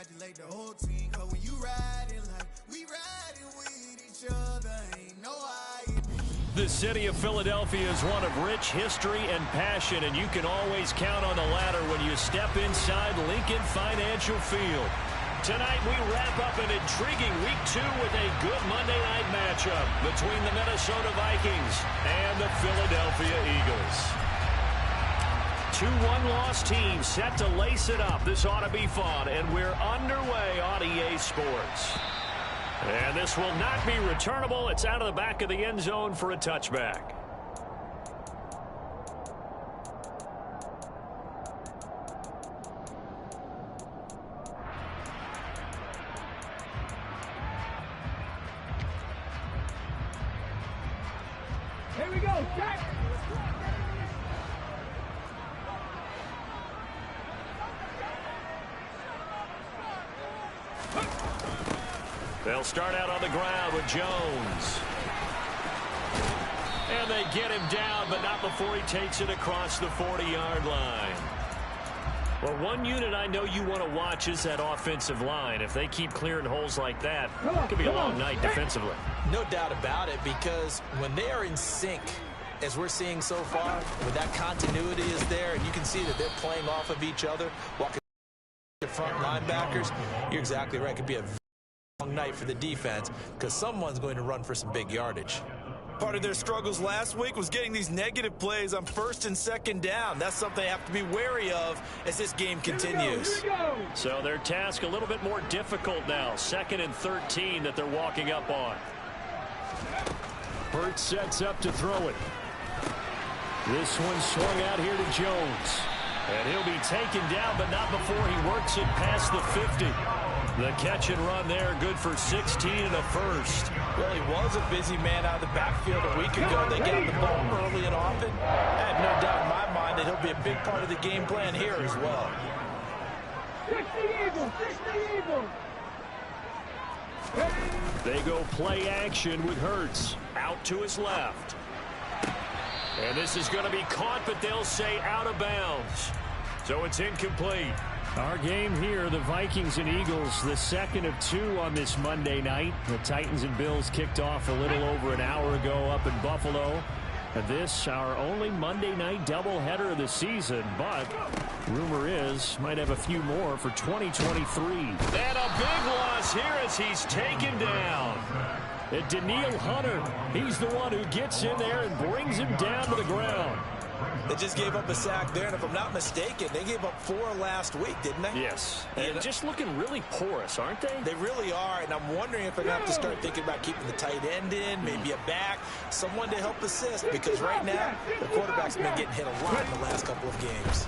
congratulate the whole team. Cause when you riding like we riding with each other, ain't no hiding. The city of Philadelphia is one of rich history and passion, and you can always count on the ladder when you step inside Lincoln Financial Field. Tonight we wrap up an intriguing Week 2 with a good Monday night matchup between the Minnesota Vikings and the Philadelphia Eagles. 2 one-loss teams set to lace it up. This ought to be fun, and we're underway on EA Sports. And this will not be returnable. It's out of the back of the end zone for a touchback. Here we go, Jack! They'll start out on the ground with Jones. And they get him down, but not before he takes it across the 40-yard line. Well, one unit I know you want to watch is that offensive line. If they keep clearing holes like that, it could be a long night defensively. No doubt about it, because when they are in sync, as we're seeing so far, when that continuity is there, and you can see that they're playing off of each other, walking the front linebackers, you're exactly right. It could be a long night for the defense because someone's going to run for some big yardage. Part of their struggles last week was getting these negative plays on 1st and 2nd down. That's something they have to be wary of as this game continues. Here we go. So their task a little bit more difficult now. 2nd and 13 that they're walking up on. Hurts sets up to throw it. This one swung out here to Jones. And he'll be taken down, but not before he works it past the 50. The catch and run there, good for 16 and a first. Well, he was a busy man out of the backfield a week ago. They got the ball early and often. I have no doubt in my mind that he'll be a big part of the game plan here as well. 60 Eagles, 60 Eagles. They go play action with Hurts out to his left. And this is going to be caught, but they'll say out of bounds. So it's incomplete. Our game here, the Vikings and Eagles, the second of 2 on this Monday night. The Titans and Bills kicked off a little over an hour ago up in Buffalo. And this, our only Monday night doubleheader of the season, but rumor is might have a few more for 2023. And a big loss here as he's taken down. And Danielle Hunter, he's the one who gets in there and brings him down to the ground. They just gave up a sack there, and if I'm not mistaken, they gave up 4 last week, didn't they? Yes. And just looking really porous, aren't they? They really are, and I'm wondering if they're going to have to start thinking about keeping the tight end in, maybe a back, someone to help assist, because right now, the quarterback's been getting hit a lot in the last couple of games.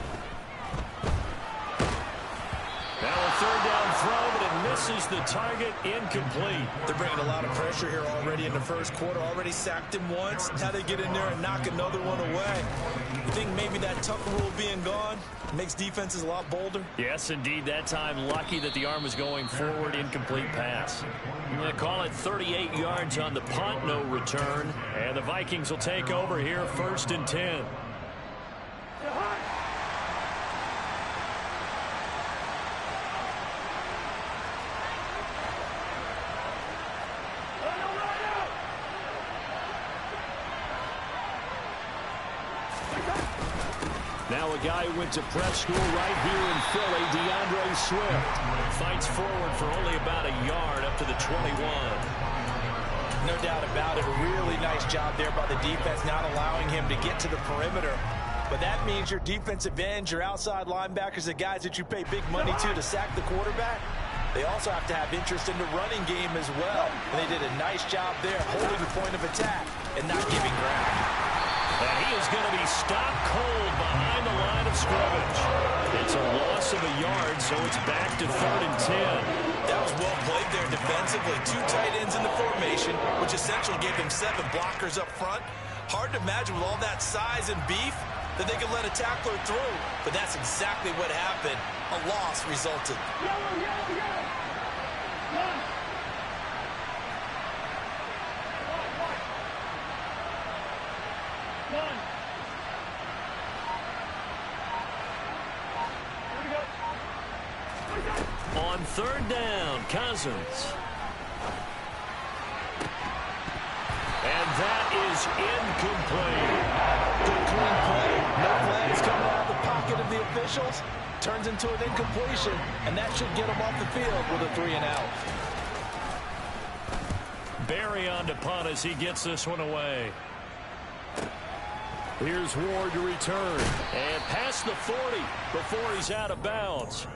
Now a 3rd down throw, but it misses the target, incomplete. They're bringing a lot of pressure here already in the first quarter. Already sacked him once. Now they get in there and knock another one away. You think maybe that Tucker rule being gone makes defenses a lot bolder? Yes, indeed. That time, lucky that the arm was going forward, incomplete pass. I'm going to call it 38 yards on the punt, no return. And the Vikings will take over here, 1st and 10. Now a guy who went to prep school right here in Philly, DeAndre Swift, fights forward for only about a yard up to the 21. No doubt about it. A really nice job there by the defense, not allowing him to get to the perimeter. But that means your defensive ends, your outside linebackers, the guys that you pay big money to sack the quarterback, they also have to have interest in the running game as well. And they did a nice job there holding the point of attack and not giving ground. And he is going to be stopped cold behind the line of scrimmage. It's a loss of a yard, so it's back to 3rd and 10. That was well played there defensively. 2 tight ends in the formation, which essentially gave them 7 blockers up front. Hard to imagine with all that size and beef that they could let a tackler through. But that's exactly what happened. A loss resulted. Yellow, yellow, yellow. On third down, Cousins. And that is incomplete. Good clean play. No flags coming out of the pocket of the officials. Turns into an incompletion, and that should get them off the field with a 3-and-out. Barry on to punt as he gets this one away. Here's Ward to return. And past the 40 before he's out of bounds.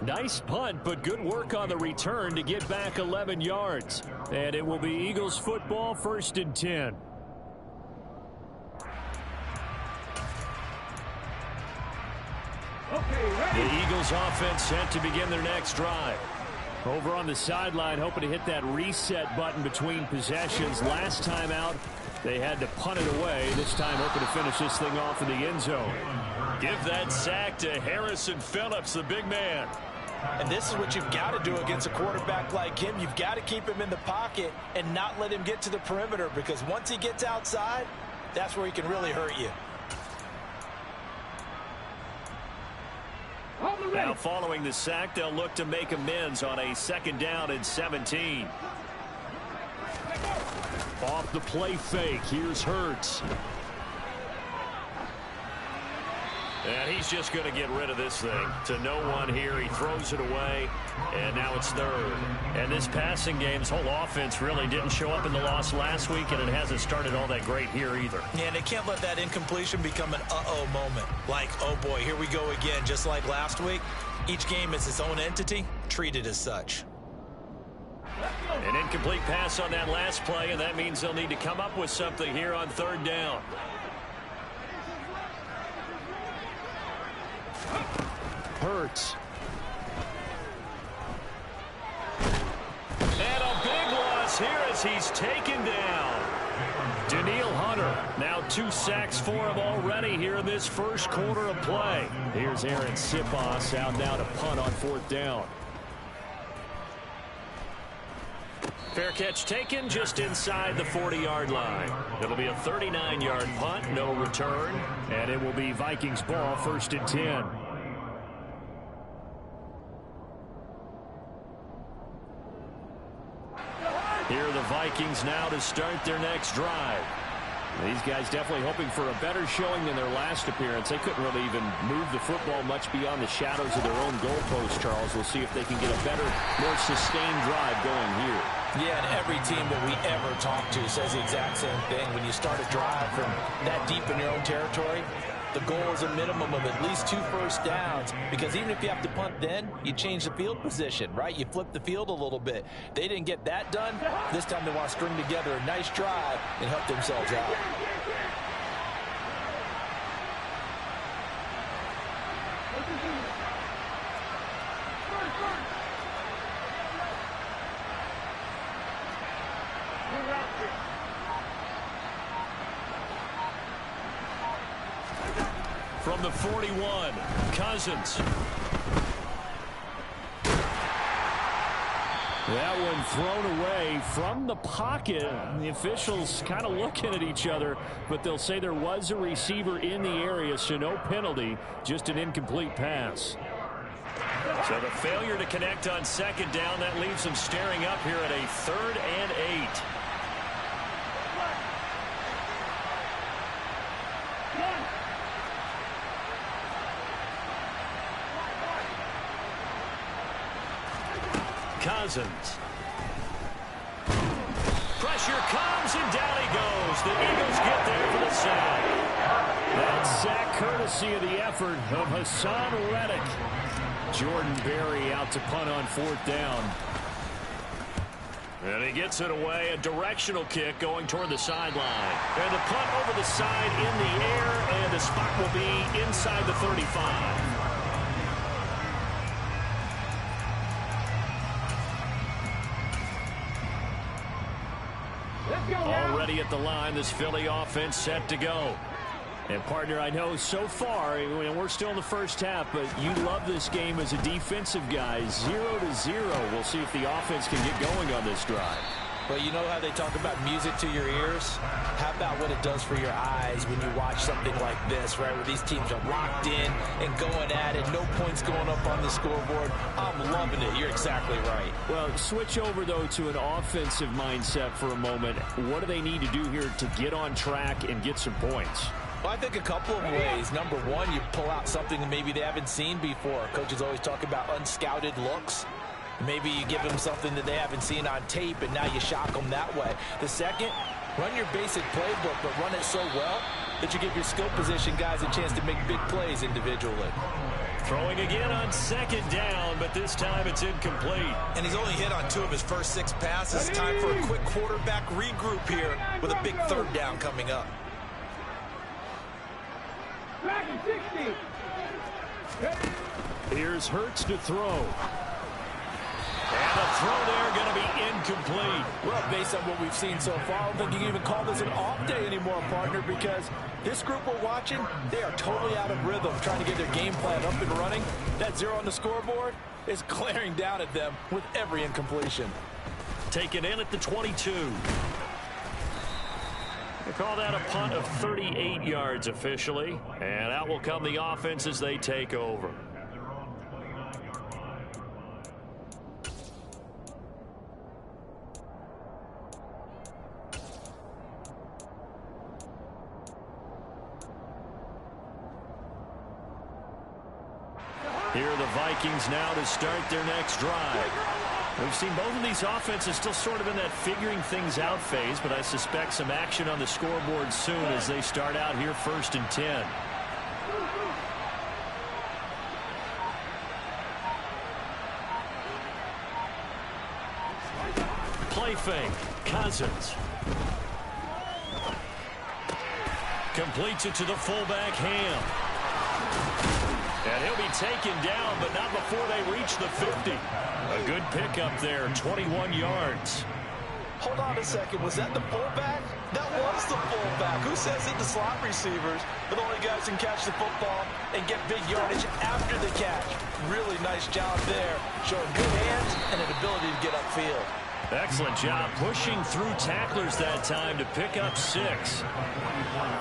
Nice punt, but good work on the return to get back 11 yards. And it will be Eagles football, 1st and 10. The Eagles offense set to begin their next drive. Over on the sideline, hoping to hit that reset button between possessions. Last time out, they had to punt it away. This time hoping to finish this thing off in the end zone. Give that sack to Harrison Phillips, the big man. And this is what you've got to do against a quarterback like him. You've got to keep him in the pocket and not let him get to the perimeter, because once he gets outside, that's where he can really hurt you. Now following the sack, they'll look to make amends on a 2nd down and 17. Off the play fake, here's Hurts. And he's just going to get rid of this thing. To no one here. He throws it away. And now it's 3rd. And this passing game's whole offense really didn't show up in the loss last week, and it hasn't started all that great here either. Yeah, and they can't let that incompletion become an uh-oh moment. Like, oh boy, here we go again, just like last week. Each game is its own entity, treated as such. An incomplete pass on that last play, and that means they'll need to come up with something here on 3rd down. Hurts. And a big loss here as he's taken down. Danielle Hunter, now 2 sacks for him already here in this first quarter of play. Here's Aaron Siposs out now to punt on 4th down. Fair catch taken just inside the 40-yard line. It'll be a 39-yard punt, no return, and it will be Vikings ball, 1st and 10. Here are the Vikings now to start their next drive. These guys definitely hoping for a better showing than their last appearance. They couldn't really even move the football much beyond the shadows of their own goalpost, Charles. We'll see if they can get a better, more sustained drive going here. Yeah, and every team that we ever talk to says the exact same thing. When you start a drive from that deep in your own territory, the goal is a minimum of at least 2 first downs, because even if you have to punt then, you change the field position, right? You flip the field a little bit. They didn't get that done. This time they want to string together a nice drive and help themselves out. From the 41, Cousins. That one thrown away from the pocket. The officials kind of looking at each other, but they'll say there was a receiver in the area, so no penalty, just an incomplete pass. So the failure to connect on 2nd down, that leaves them staring up here at a 3rd and 8. Cousins. Pressure comes, and down he goes. The Eagles get there for the sack. That sack courtesy of the effort of Hassan Reddick. Jordan Berry out to punt on 4th down. And he gets it away. A directional kick going toward the sideline. And the punt over the side in the air, and the spot will be inside the 35. Already at the line, this Philly offense set to go. And, partner, I know so far, we're still in the first half, but you love this game as a defensive guy. 0-0. We'll see if the offense can get going on this drive. Well, you know how they talk about music to your ears? How about what it does for your eyes when you watch something like this, right, where these teams are locked in and going at it, no points going up on the scoreboard. I'm loving it. You're exactly right. Well, switch over, though, to an offensive mindset for a moment. What do they need to do here to get on track and get some points? Well, I think a couple of ways. Number one, you pull out something that maybe they haven't seen before. Coaches always talk about unscouted looks. Maybe you give them something that they haven't seen on tape, and now you shock them that way. The second, run your basic playbook, but run it so well that you give your skill position guys a chance to make big plays individually. Throwing again on second down, but this time it's incomplete. And he's only hit on 2 of his first 6 passes. Time for a quick quarterback regroup here with a big third down coming up. Back at 60. Here's Hurts to throw. And the throw there going to be incomplete. Well, based on what we've seen so far, I don't think you can even call this an off day anymore, partner, because this group we're watching, they are totally out of rhythm, trying to get their game plan up and running. That 0 on the scoreboard is glaring down at them with every incompletion. Taken in at the 22. They call that a punt of 38 yards officially. And out will come the offense as they take over. Here are the Vikings now to start their next drive. We've seen both of these offenses still sort of in that figuring things out phase, but I suspect some action on the scoreboard soon as they start out here 1st and 10. Play fake. Cousins. Completes it to the fullback, Ham. And he'll be taken down, but not before they reach the 50. A good pickup there, 21 yards. Hold on a second. Was that the fullback? That was the fullback. Who says it? The slot receivers. But only guys can catch the football and get big yardage after the catch. Really nice job there, showing good hands and an ability to get upfield. Excellent job pushing through tacklers that time to pick up 6.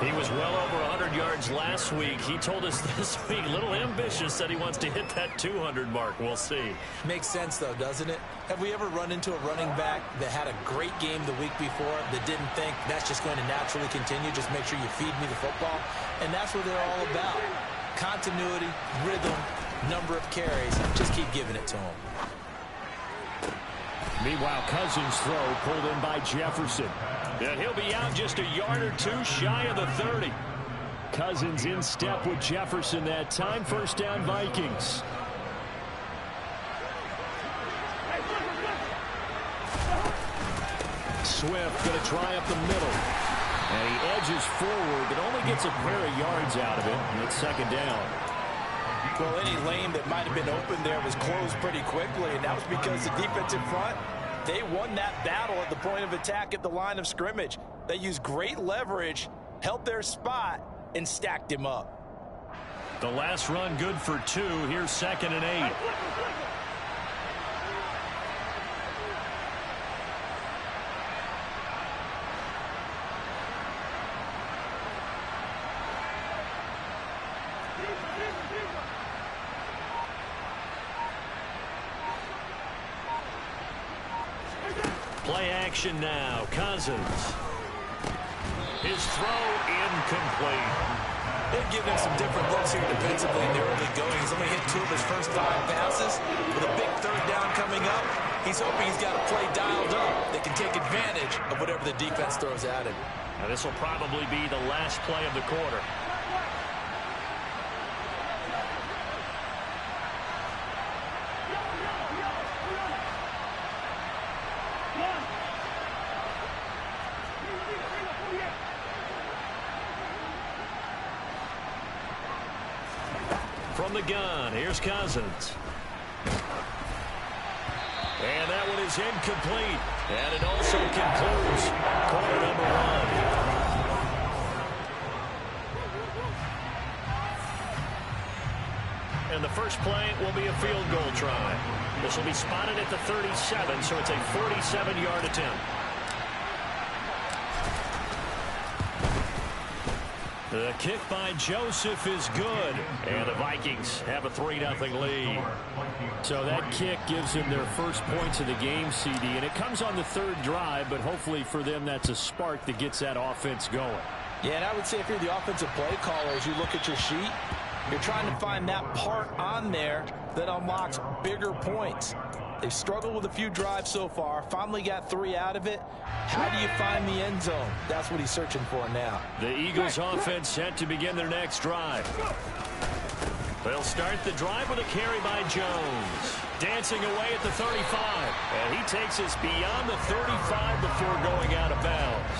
He was well over 100 yards last week. He told us this week, a little ambitious, said he wants to hit that 200 mark. We'll see. Makes sense, though, doesn't it? Have we ever run into a running back that had a great game the week before that didn't think that's just going to naturally continue? Just make sure you feed me the football. And that's what they're all about. Continuity, rhythm, number of carries. Just keep giving it to them. Meanwhile, Cousins' throw pulled in by Jefferson. And he'll be out just a yard or 2 shy of the 30. Cousins in step with Jefferson that time. 1st down, Vikings. Swift going to try up the middle. And he edges forward, but only gets a pair of yards out of it. And it's 2nd down. Well, any lane that might have been open there was closed pretty quickly, and that was because the defensive front, they won that battle at the point of attack at the line of scrimmage. They used great leverage, held their spot, and stacked him up. The last run good for 2. Here's 2nd and 8. Play action now. Cousins. His throw incomplete. They've given him some different looks here defensively in the early going. He's only hit 2 of his first 5 passes. With a big 3rd down coming up, he's hoping he's got a play dialed up that can take advantage of whatever the defense throws at him. Now this will probably be the last play of the quarter. From the gun, here's Cousins. And that one is incomplete. And it also concludes quarter number 1. And the first play will be a field goal try. This will be spotted at the 37, so it's a 47-yard attempt. The kick by Joseph is good, and the Vikings have a 3-0 lead. So that kick gives them their first points of the game, CD, and it comes on the third drive, but hopefully for them that's a spark that gets that offense going. Yeah, and I would say if you're the offensive play caller, as you look at your sheet, you're trying to find that part on there that unlocks bigger points. They've struggled with a few drives so far, finally got 3 out of it. How do you find the end zone? That's what he's searching for now. The Eagles offense set to begin their next drive. They'll start the drive with a carry by Jones. Dancing away at the 35. And he takes us beyond the 35 before going out of bounds.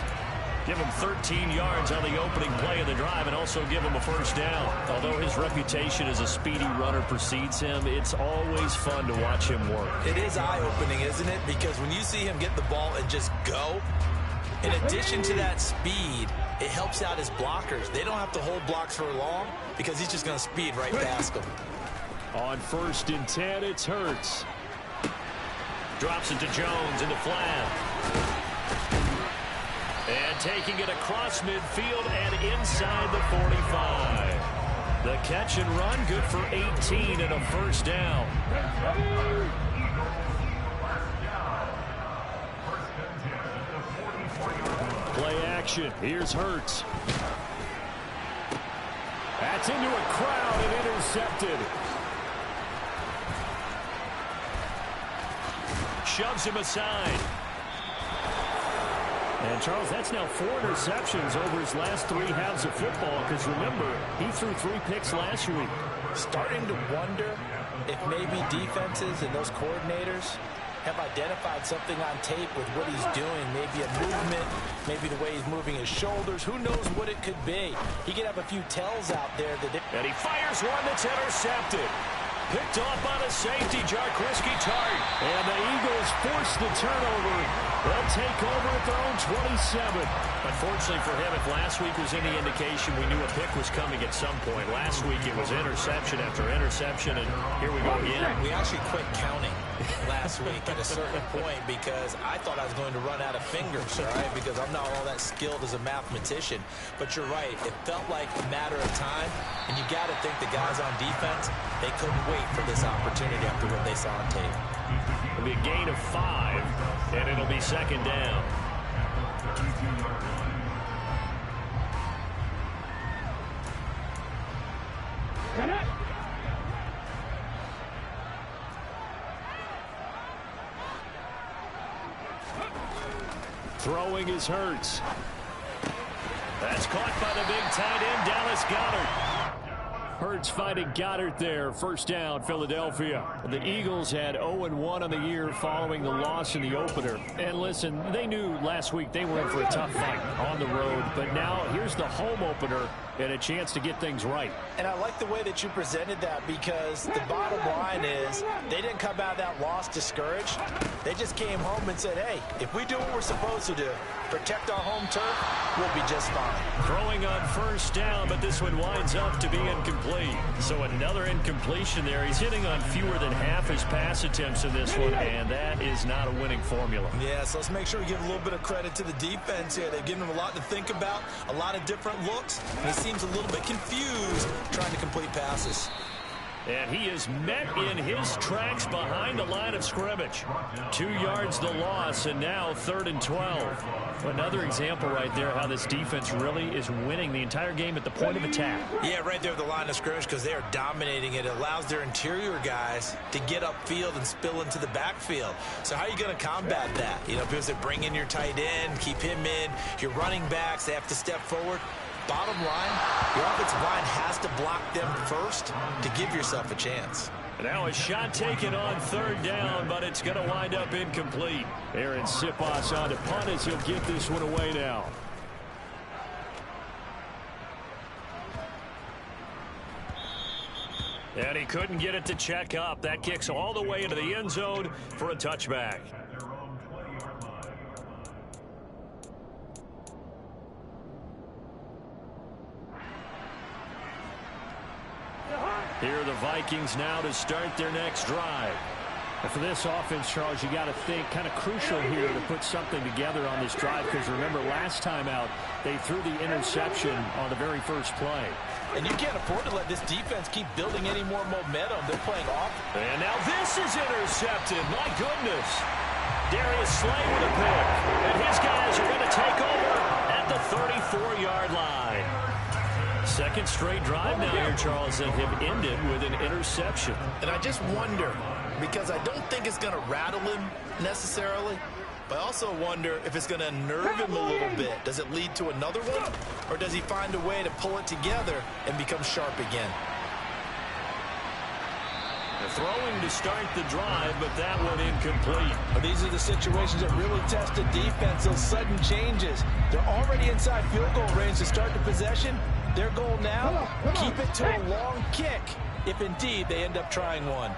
Give him 13 yards on the opening play of the drive and also give him a first down. Although his reputation as a speedy runner precedes him, it's always fun to watch him work. It is eye-opening, isn't it? Because when you see him get the ball and just go, in addition to that speed, it helps out his blockers. They don't have to hold blocks for long because he's just going to speed right past them. On 1st and 10, it's Hurts. Drops it to Jones in the flat. And taking it across midfield and inside the 45. The catch and run, good for 18 and a first down. Play action. Here's Hurts. That's into a crowd and intercepted. Shoves him aside. And, Charles, that's now 4 interceptions over his last 3 halves of football because, remember, he threw 3 picks last week. Starting to wonder if maybe defenses and those coordinators have identified something on tape with what he's doing. Maybe a movement, maybe the way he's moving his shoulders. Who knows what it could be? He could have a few tells out there. And he fires one that's intercepted. Picked off by the safety, Jaquiski Tartt. And the Eagles force the turnover. They'll take over at their own 27. Unfortunately for him, if last week was any indication, we knew a pick was coming at some point. Last week it was interception after interception, and here we go again. We actually quit counting last week at a certain point because I thought I was going to run out of fingers, all right, because I'm not all that skilled as a mathematician. But you're right. It felt like a matter of time, and you got to think the guys on defense, they couldn't wait for this opportunity after what they saw on tape. It'll be a gain of 5, and it'll be 2nd down. Throwing is Hurts. That's caught by the big tight end, Dallas Goedert. Hurts finding Goddard there. First down, Philadelphia. The Eagles had 0-1 on the year following the loss in the opener. And listen, they knew last week they were in for a tough fight on the road. But now here's the home opener and a chance to get things right. And I like the way that you presented that because the bottom line is they didn't come out of that loss discouraged. They just came home and said, hey, if we do what we're supposed to do, protect our home turf, we'll be just fine. Throwing on first down, but this one winds up to be incomplete. So another incompletion there. He's hitting on fewer than half his pass attempts in this one, and that is not a winning formula. Yeah, so let's make sure we give a little bit of credit to the defense here. They've given him a lot to think about, a lot of different looks. And he seems a little bit confused trying to complete passes. And he is met in his tracks behind the line of scrimmage. 2 yards the loss, and now 3rd and 12. Another example right there how this defense really is winning the entire game at the point of attack. Yeah, right there at the line of scrimmage because they are dominating it. It allows their interior guys to get upfield and spill into the backfield. So how are you going to combat that? You know, because they bring in your tight end, keep him in. Your running backs, they have to step forward. Bottom line, your offensive line has to block them first to give yourself a chance. Now a shot taken on 3rd down, but it's going to wind up incomplete. Aaron Siposs on to punt as he'll give this one away now. And he couldn't get it to check up. That kicks all the way into the end zone for a touchback. Here are the Vikings now to start their next drive. For this offense, Charles, you got to think kind of crucial here to put something together on this drive, because remember last time out they threw the interception on the very first play. And you can't afford to let this defense keep building any more momentum. They're playing off. And now this is intercepted. My goodness. Darius Slay with a pick. And his guys are going to take over at the 34-yard line. Second straight drive now here, Charles, that have ended with an interception. And I just wonder, because I don't think it's going to rattle him necessarily, but I also wonder if it's going to nerve him a little bit. Does it lead to another one, or does he find a way to pull it together and become sharp again? Throwing to start the drive, but that one incomplete. These are the situations that really test the defense, those sudden changes. They're already inside field goal range to start the possession. Their goal now, keep it to a long kick, if indeed they end up trying one.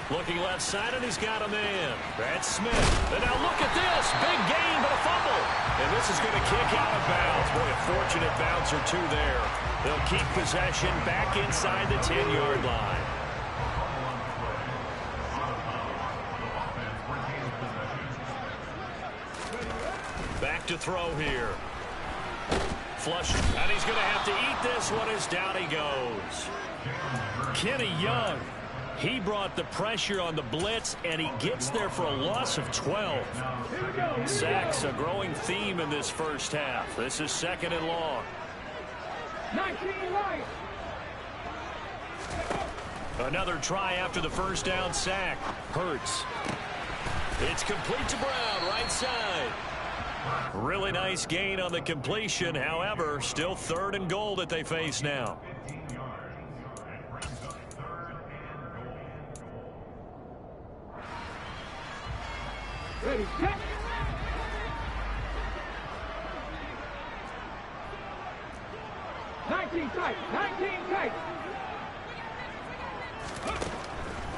Looking left side, and he's got a man. That's Smith. And now look at this. Big gain, but a fumble. And this is going to kick out of bounds. Boy, a fortunate bounce or two there. They'll keep possession back inside the 10-yard line. Back to throw here. Flush. And he's going to have to eat this one as down he goes. Kenny Young. He brought the pressure on the blitz, and he gets there for a loss of 12. Sacks, a growing theme in this first half. This is second and long. 19 right. Another try after the first down sack. Hurts. It's complete to Brown, right side. Really nice gain on the completion. However, still third and goal that they face now. Ready, set. Nineteen tight.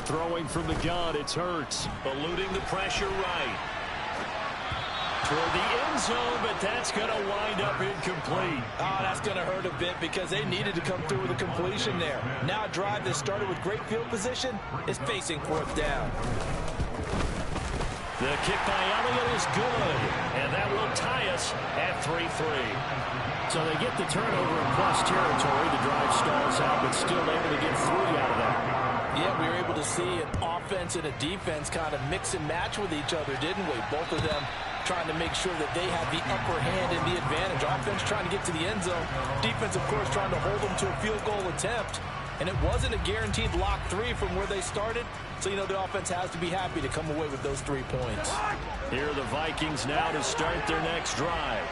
Throwing from the gun, it's Hurts. Eluding the pressure right. Toward the end zone, but that's going to wind up incomplete. Oh, that's going to hurt a bit because they needed to come through with a completion there. Now a drive that started with great field position is facing fourth down. The kick by Elliott is good, and that will tie us at 3-3. So they get the turnover in plus territory. The drive stalls out, but still able to get 3 out of that. Yeah, we were able to see an offense and a defense kind of mix and match with each other, didn't we? Both of them trying to make sure that they have the upper hand and the advantage. Offense trying to get to the end zone. Defense, of course, trying to hold them to a field goal attempt. And it wasn't a guaranteed lock 3 from where they started. So, you know, the offense has to be happy to come away with those 3 points. Here are the Vikings now to start their next drive.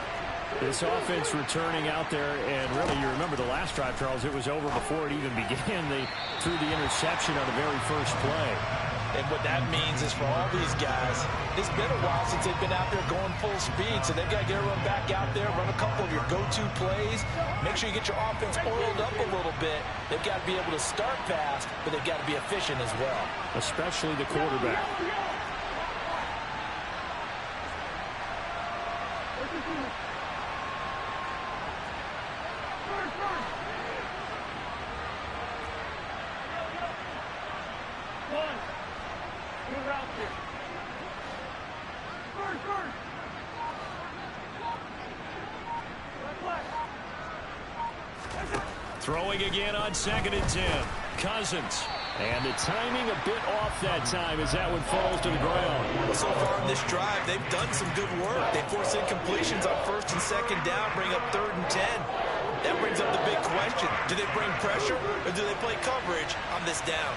This offense returning out there, and really, you remember the last drive, Charles, it was over before it even began. They threw the interception on the very first play. And what that means is for all these guys, it's been a while since they've been out there going full speed, so they've got to get everyone back out there, run a couple of your go-to plays, make sure you get your offense oiled up a little bit. They've got to be able to start fast, but they've got to be efficient as well. Especially the quarterback. Throwing again on 2nd and 10. Cousins. And the timing a bit off that time as that one falls to the ground. Well, so far in this drive, they've done some good work. They force incompletions on 1st and 2nd down, bring up 3rd and 10. That brings up the big question. Do they bring pressure or do they play coverage on this down?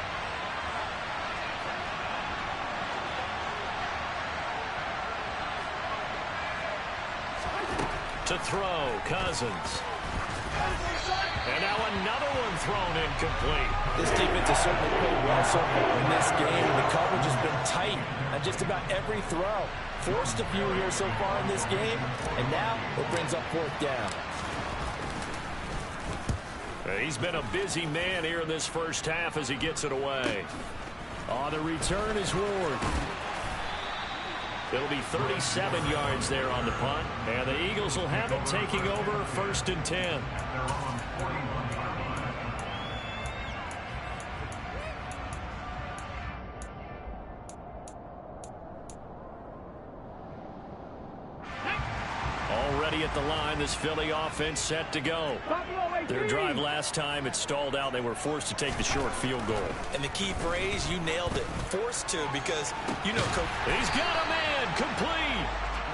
To throw, Cousins. And now another one thrown incomplete. This defense has certainly played well so far in this game. The coverage has been tight on just about every throw. Forced a few here so far in this game, and now it brings up 4th down. He's been a busy man here in this first half as he gets it away. On the return is Ward. It'll be 37 yards there on the punt, and the Eagles will have it, taking over 1st and 10. ready at the line. This Philly offense set to go. Their drive last time, it stalled out. They were forced to take the short field goal. And the key phrase, you nailed it. Forced to, because, you know, Coach. He's got a man complete.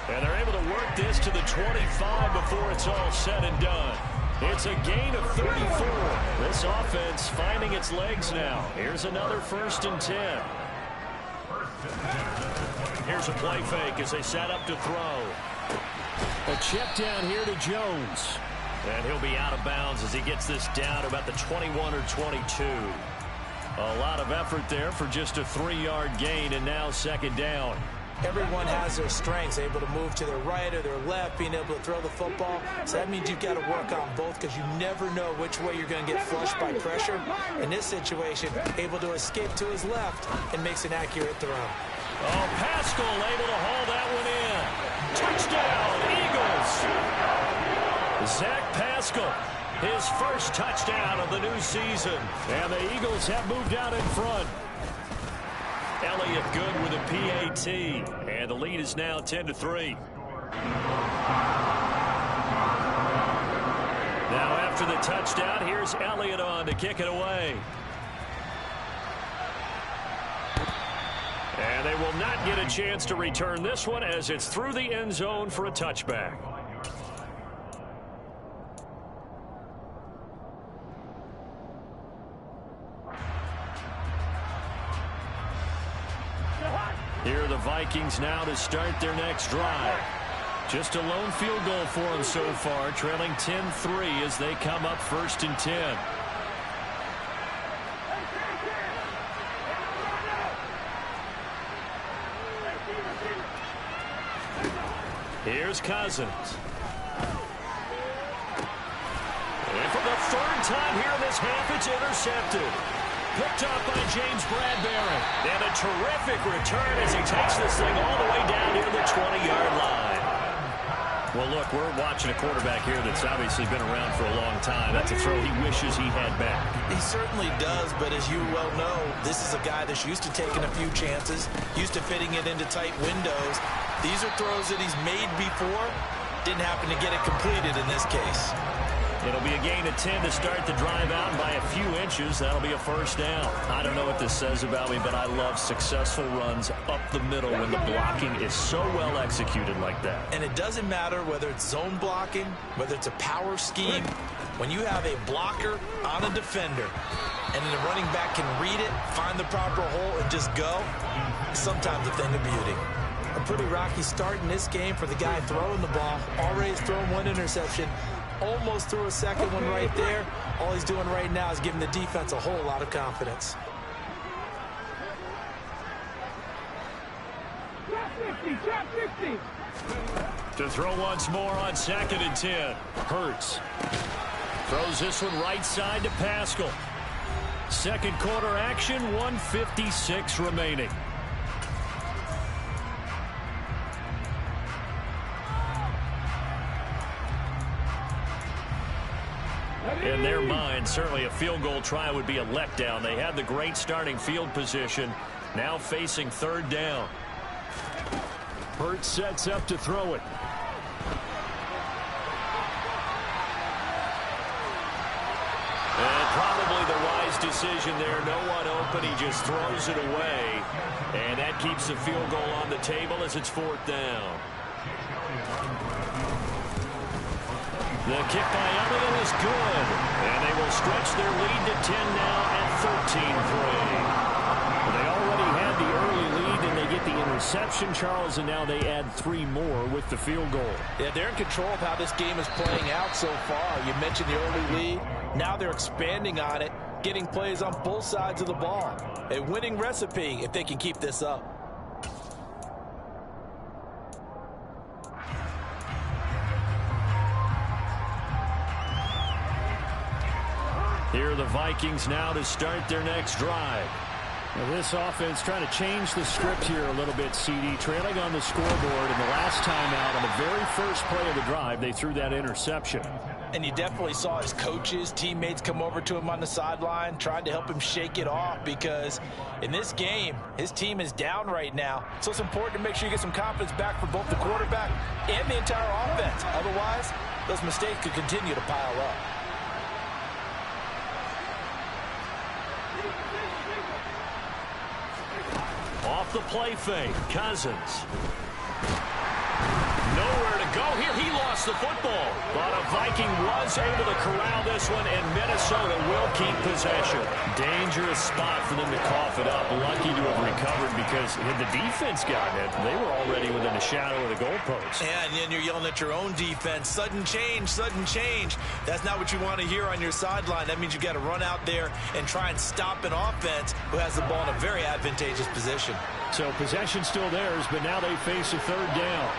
And they're able to work this to the 25 before it's all said and done. It's a gain of 34. This offense finding its legs now. Here's another 1st and 10. Here's a play fake as they set up to throw. A check down here to Jones. And he'll be out of bounds as he gets this down to about the 21 or 22. A lot of effort there for just a 3-yard gain, and now 2nd down. Everyone has their strengths, able to move to their right or their left, being able to throw the football. So that means you've got to work on both, because you never know which way you're going to get flushed by pressure. In this situation, able to escape to his left and makes an accurate throw. Oh, Pascal able to haul that one in. Touchdown, Eagles. Zach Pascal, his first touchdown of the new season. And the Eagles have moved out in front. Elliott good with a PAT. And the lead is now 10-3. Now after the touchdown, here's Elliott on to kick it away. And they will not get a chance to return this one as it's through the end zone for a touchback. Here are the Vikings now to start their next drive. Just a lone field goal for them so far, trailing 10-3 as they come up 1st and 10. Here's Cousins. And for the 3rd time here in this half, it's intercepted. Picked up by James Bradbury. And a terrific return as he takes this thing all the way down near the 20-yard line. Well, look, we're watching a quarterback here that's obviously been around for a long time. That's a throw he wishes he had back. He certainly does, but as you well know, this is a guy that's used to taking a few chances, used to fitting it into tight windows. These are throws that he's made before. Didn't happen to get it completed in this case. It'll be a gain of 10 to start the drive out, and by a few inches, that'll be a 1st down. I don't know what this says about me, but I love successful runs up the middle when the blocking is so well executed like that. And it doesn't matter whether it's zone blocking, whether it's a power scheme. When you have a blocker on a defender, and then the running back can read it, find the proper hole, and just go, sometimes a thing of beauty. A pretty rocky start in this game for the guy throwing the ball. Already has thrown 1 interception. Almost threw a 2nd one right there. All he's doing right now is giving the defense a whole lot of confidence. Drop 50. To throw once more on 2nd and 10. Hurts. Throws this one right side to Pascal. 2nd quarter action, 1:56 remaining. In their mind, certainly a field goal try would be a letdown. They had the great starting field position, now facing 3rd down. Hurts sets up to throw it. And probably the wise decision there. No one open. He just throws it away. And that keeps the field goal on the table as it's 4th down. The kick by Elliott is good. And they will stretch their lead to 10 now at 13-3. They already had the early lead, and they get the interception, Charles, and now they add 3 more with the field goal. Yeah, they're in control of how this game is playing out so far. You mentioned the early lead. Now they're expanding on it, getting plays on both sides of the ball. A winning recipe if they can keep this up. Here are the Vikings now to start their next drive. Well, this offense trying to change the script here a little bit, CD. Trailing on the scoreboard, and the last time out on the very first play of the drive, they threw that interception. And you definitely saw his coaches, teammates come over to him on the sideline, trying to help him shake it off, because in this game, his team is down right now. So it's important to make sure you get some confidence back for both the quarterback and the entire offense. Otherwise, those mistakes could continue to pile up. Off the play fake, Cousins. Nowhere to go here. He lost the football. But a Viking was able to corral this one, and Minnesota will keep possession. Dangerous spot for them to cough it up. Lucky to have recovered, because had the defense gotten it, they were already within a shadow of the goalpost. And then you're yelling at your own defense. Sudden change, sudden change. That's not what you want to hear on your sideline. That means you got to run out there and try and stop an offense who has the ball in a very advantageous position. So possession still theirs, but now they face a third down.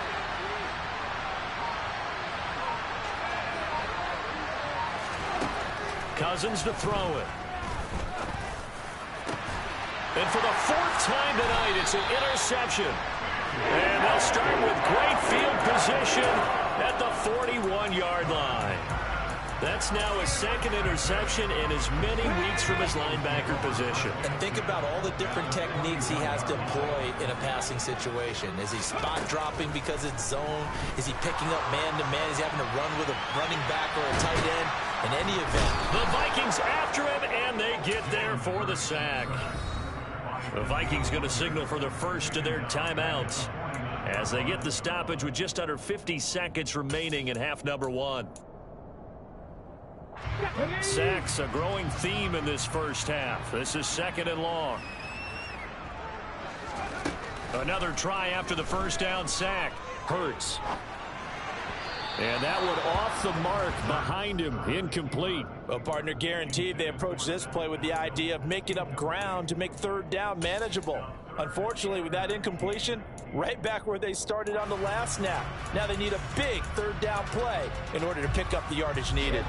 Cousins to throw it. And for the fourth time tonight, it's an interception. And they'll start with great field position at the 41-yard line. That's now his second interception in as many weeks from his linebacker position. And think about all the different techniques he has to employ in a passing situation. Is he spot dropping because it's zone? Is he picking up man-to-man? Is he having to run with a running back or a tight end? In any event, the Vikings after him, and they get there for the sack. The Vikings going to signal for the first of their timeouts as they get the stoppage with just under 50 seconds remaining in half number one. Sacks, a growing theme in this first half. This is second and long. Another try after the first down sack. Hurts. And that one off the mark behind him. Incomplete. Well, partner, guaranteed they approach this play with the idea of making up ground to make third down manageable. Unfortunately, with that incompletion, right back where they started on the last snap. Now they need a big third down play in order to pick up the yardage needed.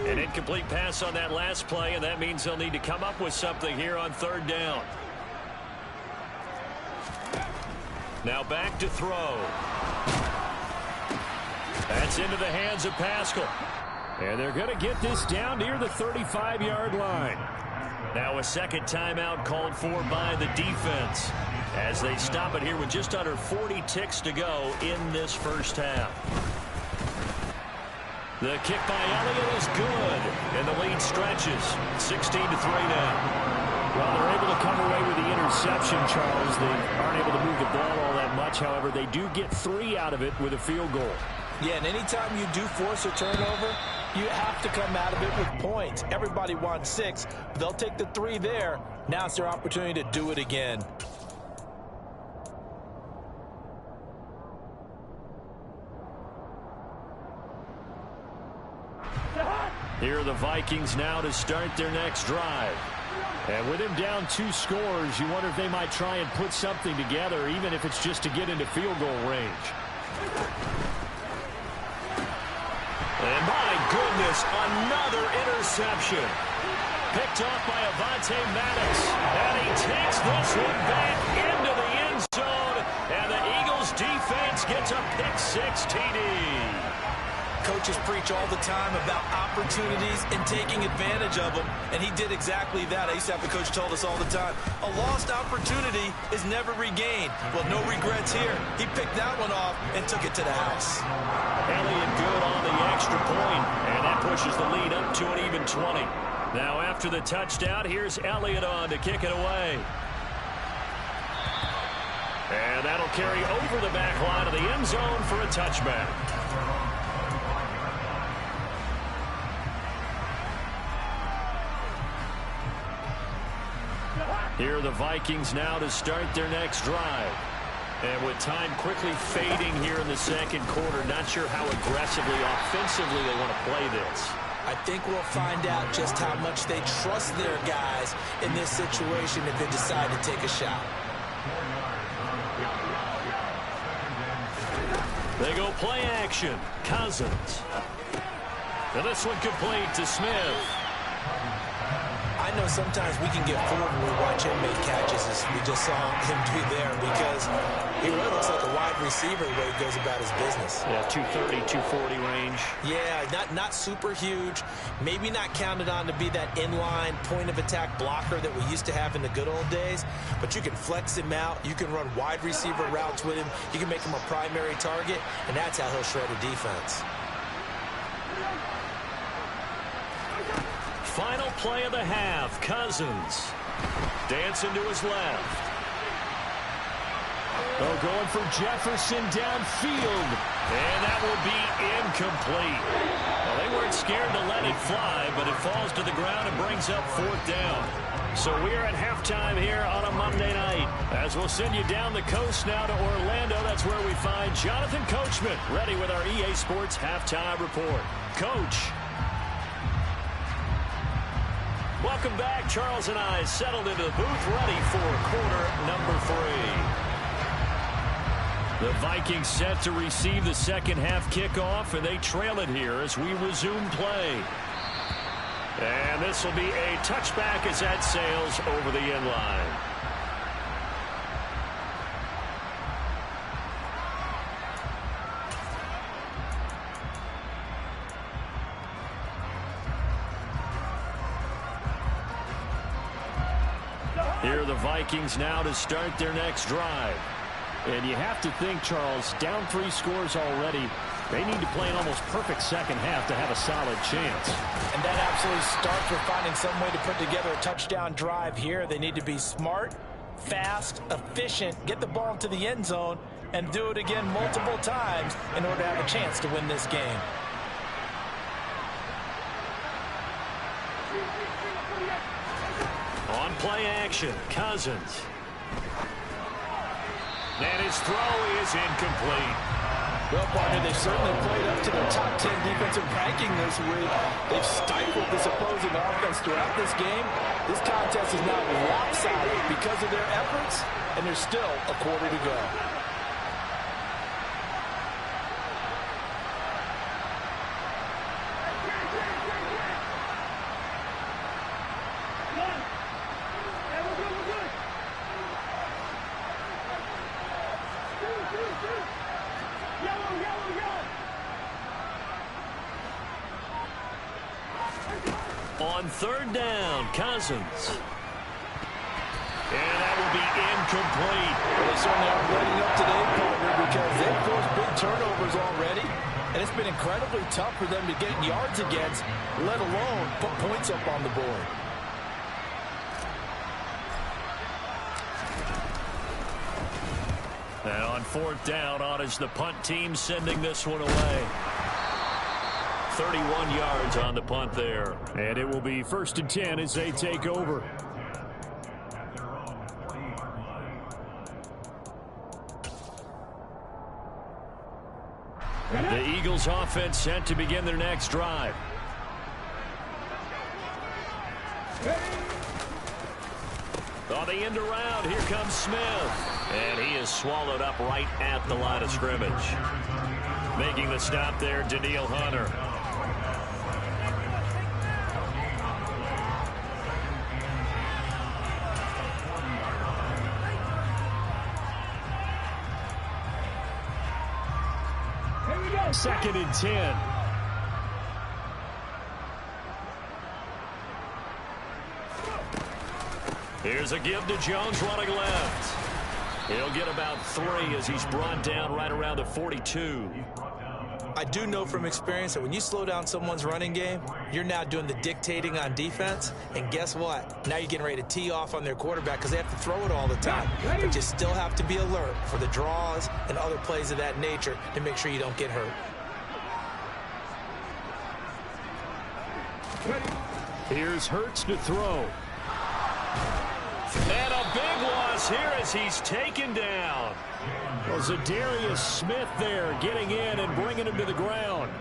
An incomplete pass on that last play, and that means they'll need to come up with something here on third down. Now back to throw. That's into the hands of Pascal. And they're going to get this down near the 35-yard line. Now a second timeout called for by the defense as they stop it here with just under 40 ticks to go in this first half. The kick by Elliott is good, and the lead stretches 16-3 now. Well, they're able to come away with the interception, Charles. They aren't able to move the ball all that much. However, they do get 3 out of it with a field goal. Yeah, and anytime you do force a turnover, you have to come out of it with points. Everybody wants 6. They'll take the 3 there. Now it's their opportunity to do it again. Here are the Vikings now to start their next drive. And with him down 2 scores, you wonder if they might try and put something together, even if it's just to get into field goal range. And my goodness, another interception. Picked off by Avonte Maddox. And he takes this one back into the end zone. And the Eagles defense gets a pick-6 TD. Coaches preach all the time about opportunities and taking advantage of them, and he did exactly that. I used to have the coach told us all the time, a lost opportunity is never regained. Well, no regrets here. He picked that one off and took it to the house. Elliott good on the extra point, and that pushes the lead up to an even 20. Now after the touchdown, here's Elliott on to kick it away. And that'll carry over the back line of the end zone for a touchback. Here are the Vikings now to start their next drive. And with time quickly fading here in the second quarter, not sure how aggressively, offensively they want to play this. I think we'll find out just how much they trust their guys in this situation if they decide to take a shot. They go play action. Cousins. And this one complete to Smith. I know sometimes we can get fooled when we watch him make catches, as we just saw him do there, because he really looks like a wide receiver the way he goes about his business. Yeah, 230, 240 range. Yeah, not super huge. Maybe not counted on to be that inline point-of-attack blocker that we used to have in the good old days, but you can flex him out. You can run wide receiver routes with him. You can make him a primary target, and that's how he'll shred a defense. Final play of the half. Cousins dancing to his left. Oh, going for Jefferson downfield. And that will be incomplete. Well, they weren't scared to let it fly, but it falls to the ground and brings up 4th down. So we're at halftime here on a Monday night. As we'll send you down the coast now to Orlando. That's where we find Jonathan Coachman, ready with our EA Sports Halftime Report. Coach. Welcome back. Charles and I settled into the booth, ready for quarter number 3. The Vikings set to receive the second half kickoff, and they trail it here as we resume play. And this will be a touchback as that sails over the end line. Here are the Vikings now to start their next drive. And you have to think, Charles, down 3 scores already. They need to play an almost perfect second half to have a solid chance. And that absolutely starts with finding some way to put together a touchdown drive here. They need to be smart, fast, efficient, get the ball into the end zone, and do it again multiple times in order to have a chance to win this game. On play action, Cousins. And his throw is incomplete. Well, partner, they've certainly played up to their top 10 defensive ranking this week. They've stifled this opposing offense throughout this game. This contest is now lopsided because of their efforts, and there's still a quarter to go. On 3rd down, Cousins. And that will be incomplete. Well, they certainly are ready up today, partner, because they've forced big turnovers already, and it's been incredibly tough for them to get yards against, let alone put points up on the board. And on 4th down, on is the punt team sending this one away. 31 yards on the punt there. And it will be 1st and 10 as they take over. The Eagles offense set to begin their next drive. On the end around, here comes Smith. And he is swallowed up right at the line of scrimmage. Making the stop there, Danielle Hunter. Here we go. 2nd and 10. Here's a give to Jones running left. He'll get about 3 as he's brought down right around the 42. I do know from experience that when you slow down someone's running game, you're now doing the dictating on defense. And guess what? Now you're getting ready to tee off on their quarterback because they have to throw it all the time. But you still have to be alert for the draws and other plays of that nature to make sure you don't get hurt. Here's Hurts to throw. And a big loss here as he's taken down. Well, Zadarius Smith there getting in and bringing him to the ground.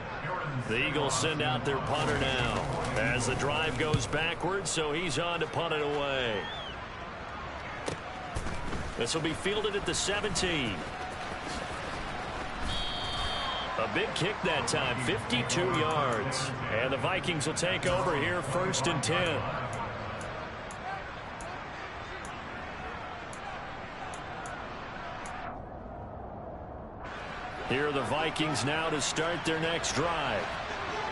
The Eagles send out their punter now as the drive goes backwards, so he's on to punt it away. This will be fielded at the 17. A big kick that time, 52 yards. And the Vikings will take over here 1st and 10. Here are the Vikings now to start their next drive.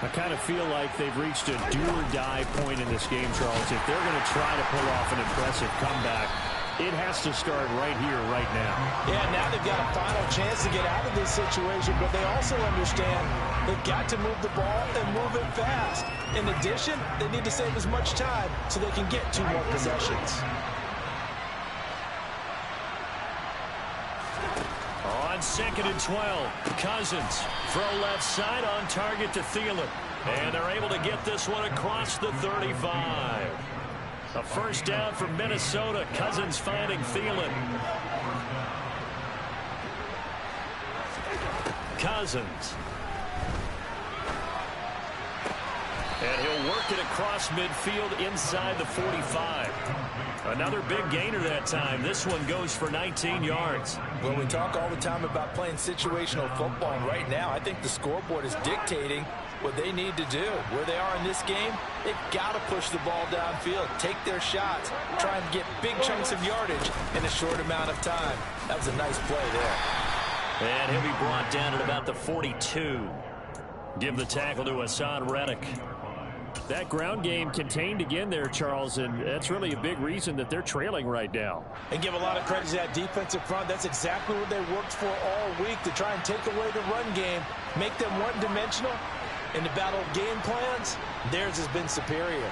I kind of feel like they've reached a do-or-die point in this game, Charles. If they're going to try to pull off an impressive comeback, it has to start right here, right now. Yeah, now they've got a final chance to get out of this situation, but they also understand they've got to move the ball and move it fast. In addition, they need to save as much time so they can get 2 more possessions. On 2nd and 12, Cousins, throw left side on target to Thielen. And they're able to get this one across the 35. A first down for Minnesota. Cousins finding Thielen. Cousins. And he'll work it across midfield inside the 45. Another big gainer that time. This one goes for 19 yards. Well, we talk all the time about playing situational football, and right now I think the scoreboard is dictating what they need to do. Where they are in this game, they've got to push the ball downfield, take their shots, try and get big chunks of yardage in a short amount of time. That was a nice play there. And he'll be brought down at about the 42. Give the tackle to Hassan Reddick. That ground game contained again there, Charles, and that's really a big reason that they're trailing right now. And give a lot of credit to that defensive front. That's exactly what they worked for all week, to try and take away the run game, make them one-dimensional. In the battle of game plans, theirs has been superior.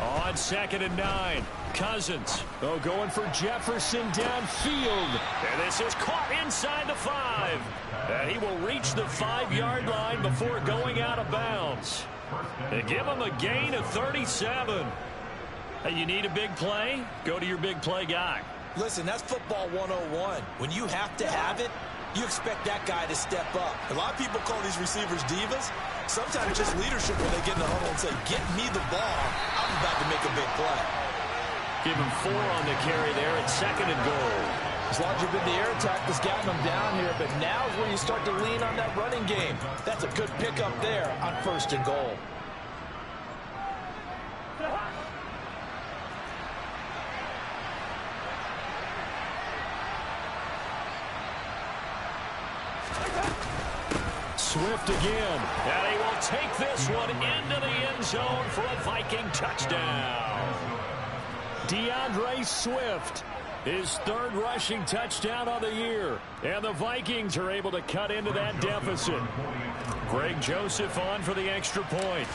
On 2nd and 9, Cousins. Oh, going for Jefferson downfield. And this is caught inside the 5. And he will reach the 5-yard line before going out of bounds. They give him a gain of 37. Hey, you need a big play? Go to your big play guy. Listen, that's football 101. When you have to have it, you expect that guy to step up. A lot of people call these receivers divas. Sometimes just leadership when they get in the huddle and say, get me the ball. I'm about to make a big play. Give him 4 on the carry there at 2nd and goal. As long as you've been the air attack that's gotten them down here, but now is where you start to lean on that running game. That's a good pickup there on 1st and goal. Swift again, and he will take this one into the end zone for a Viking touchdown. DeAndre Swift, his 3rd rushing touchdown of the year, and the Vikings are able to cut into that deficit. Greg Joseph on for the extra point.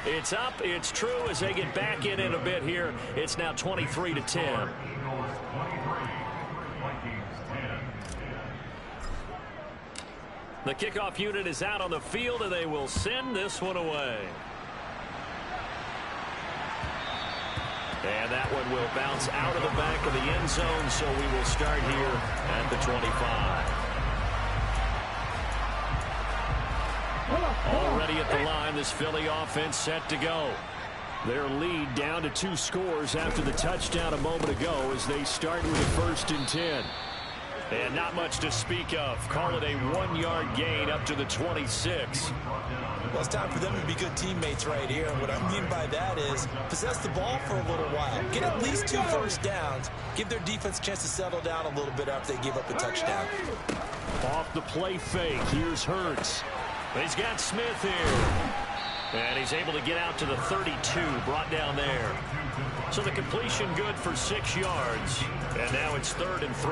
It's up, it's true as they get back in a bit here. It's now 23-10. The kickoff unit is out on the field, and they will send this one away. And that one will bounce out of the back of the end zone, so we will start here at the 25. Already at the line, this Philly offense set to go. Their lead down to 2 scores after the touchdown a moment ago as they start with a 1st and 10. And not much to speak of. Call it a 1-yard gain up to the 26. Well, it's time for them to be good teammates right here. And what I mean by that is possess the ball for a little while. Get at least 2 first downs. Give their defense a chance to settle down a little bit after they give up a touchdown. Off the play fake, here's Hurts. He's got Smith here. And he's able to get out to the 32, brought down there. So the completion good for 6 yards. And now it's 3rd and 3.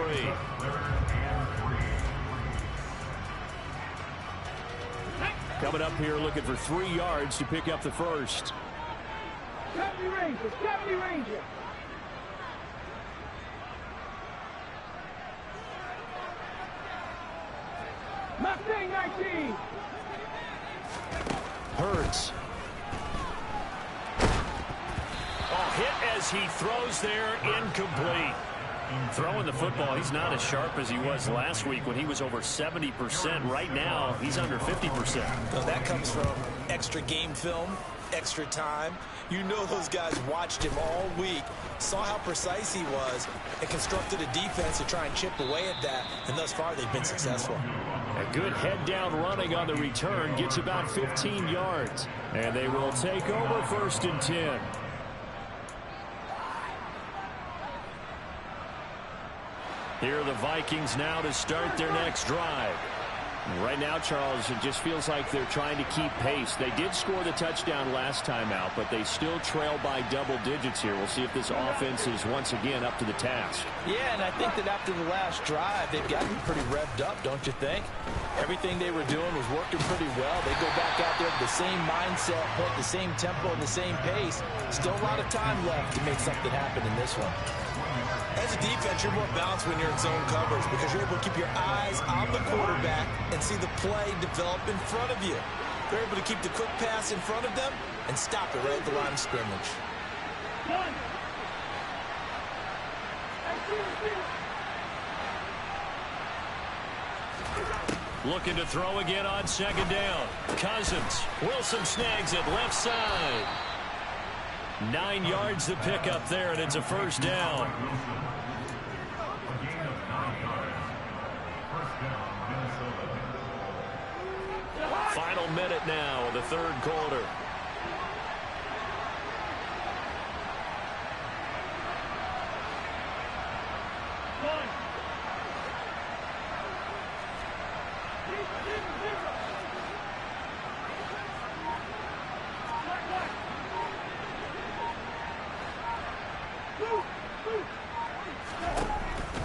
Coming up here looking for 3 yards to pick up the first. Deputy Ranger, Deputy Ranger. Mustang 19. Hurts. Oh, hit as he throws there, incomplete. Throwing the football, he's not as sharp as he was last week when he was over 70%. Right now, he's under 50%. Well, that comes from extra game film, extra time. You know those guys watched him all week, saw how precise he was, and constructed a defense to try and chip away at that. And thus far, they've been successful. A good head-down running on the return gets about 15 yards. And they will take over 1st and 10. Here are the Vikings now to start their next drive. Right now, Charles, it just feels like they're trying to keep pace. They did score the touchdown last time out, but they still trail by double digits here. We'll see if this offense is once again up to the task. Yeah, and I think that after the last drive, they've gotten pretty revved up, don't you think? Everything they were doing was working pretty well. They go back out there with the same mindset, put the same tempo and the same pace. Still a lot of time left to make something happen in this one. As a defense, you're more balanced when you're in zone coverage because you're able to keep your eyes on the quarterback and see the play develop in front of you. They're able to keep the quick pass in front of them and stop it right at the line of scrimmage. Looking to throw again on 2nd down. Cousins. Wilson snags it left side. 9 yards to pick up there, and it's a 1st down. Final minute now of the 3rd quarter.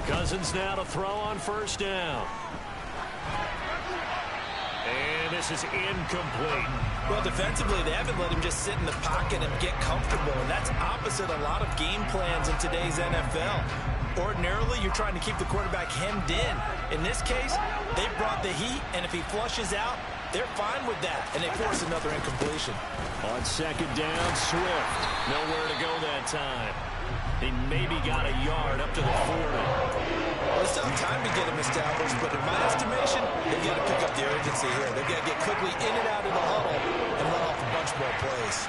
Cousins now to throw on 1st down. And this is incomplete. Well, defensively, they haven't let him just sit in the pocket and get comfortable, and that's opposite a lot of game plans in today's NFL. Ordinarily, you're trying to keep the quarterback hemmed in. In this case, they brought the heat, and if he flushes out, they're fine with that, and they force another incompletion. On 2nd down, Swift. Nowhere to go that time. He maybe got a yard up to the 40. Well, it's still time to get him established, but in my estimation, they've got to pick up the urgency here. They've got to get quickly in and out of the huddle and run off a bunch more plays.